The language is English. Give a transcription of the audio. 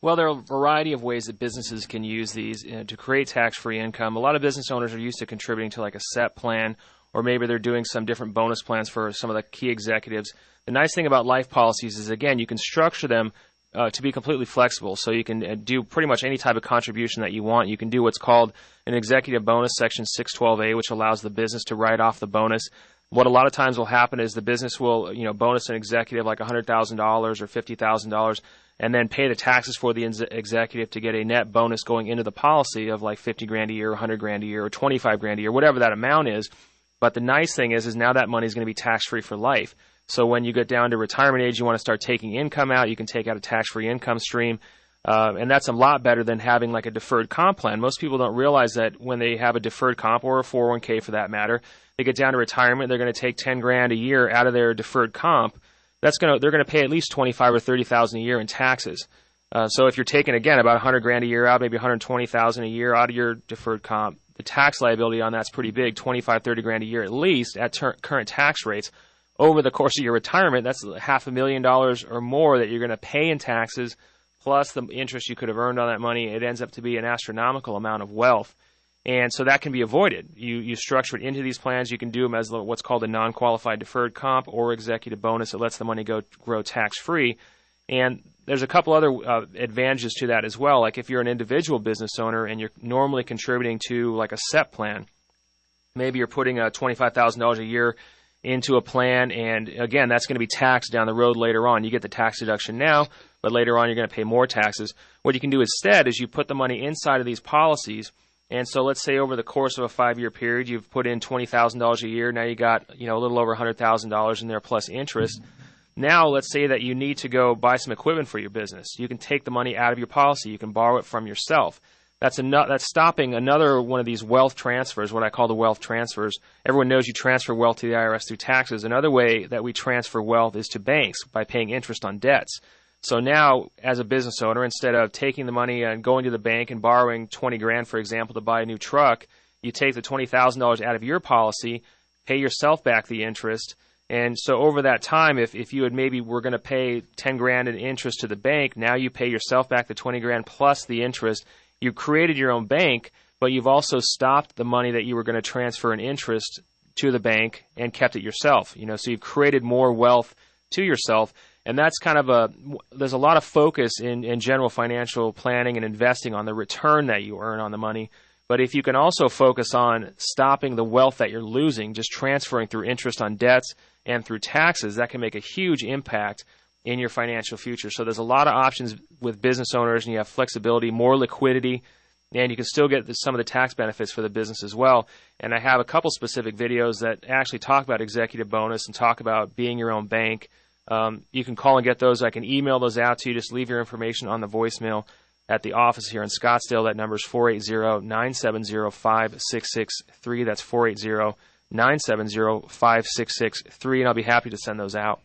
Well, there are a variety of ways that businesses can use these to create tax-free income. A lot of business owners are used to contributing to like a set plan, or maybe they're doing some different bonus plans for some of the key executives. The nice thing about life policies is, again, you can structure them to be completely flexible. So you can do pretty much any type of contribution that you want. You can do what's called an executive bonus, Section 612A, which allows the business to write off the bonus. What a lot of times will happen is the business will, bonus an executive like $100,000 or $50,000, and then pay the taxes for the executive to get a net bonus going into the policy of like $50,000 a year, $100,000 a year, or $25,000 a year, whatever that amount is. But the nice thing is now that money is going to be tax-free for life. So when you get down to retirement age, you want to start taking income out, you can take out a tax-free income stream. And that's a lot better than having like a deferred comp plan. Most people don't realize that when they have a deferred comp, or a 401k for that matter, they get down to retirement, they're going to take $10,000 a year out of their deferred comp. They're going to pay at least $25,000 or $30,000 a year in taxes. So if you're taking, again, about $100,000 a year out, maybe $120,000 a year out of your deferred comp, the tax liability on that's pretty big, $25,000, $30,000 a year at least at current tax rates. Over the course of your retirement, that's $500,000 or more that you're going to pay in taxes, plus the interest you could have earned on that money. It ends up to be an astronomical amount of wealth. And so that can be avoided. You structure it into these plans. You can do them as what's called a non-qualified deferred comp or executive bonus that lets the money grow tax-free. And there's a couple other advantages to that as well. Like if you're an individual business owner and you're normally contributing to like a SEP plan, maybe you're putting $25,000 a year into a plan, and again, that's going to be taxed down the road later on. You get the tax deduction now, but later on you're going to pay more taxes. What you can do instead is you put the money inside of these policies, and so let's say over the course of a 5-year period, you've put in $20,000 a year. Now you got a little over $100,000 in there plus interest. Now let's say that you need to go buy some equipment for your business. You can take the money out of your policy. You can borrow it from yourself. That's stopping another one of these wealth transfers, what I call the wealth transfers. Everyone knows you transfer wealth to the IRS through taxes. Another way that we transfer wealth is to banks by paying interest on debts. So now, as a business owner, instead of taking the money and going to the bank and borrowing $20,000, for example, to buy a new truck, you take the $20,000 out of your policy, pay yourself back the interest. And so over that time, if you had maybe were going to pay $10,000 in interest to the bank, now you pay yourself back the $20,000 plus the interest. You created your own bank, but you've also stopped the money that you were going to transfer in interest to the bank and kept it yourself. So you've created more wealth to yourself, and that's kind of there's a lot of focus in general financial planning and investing on the return that you earn on the money. But if you can also focus on stopping the wealth that you're losing, just transferring through interest on debts and through taxes, that can make a huge impact in your financial future. So there's a lot of options with business owners, and you have flexibility, more liquidity, and you can still get some of the tax benefits for the business as well. And I have a couple specific videos that actually talk about executive bonus and talk about being your own bank. You can call and get those. I can email those out to you. Just leave your information on the voicemail at the office here in Scottsdale. That number is 480-970-5663. That's 480-970-5663, and I'll be happy to send those out.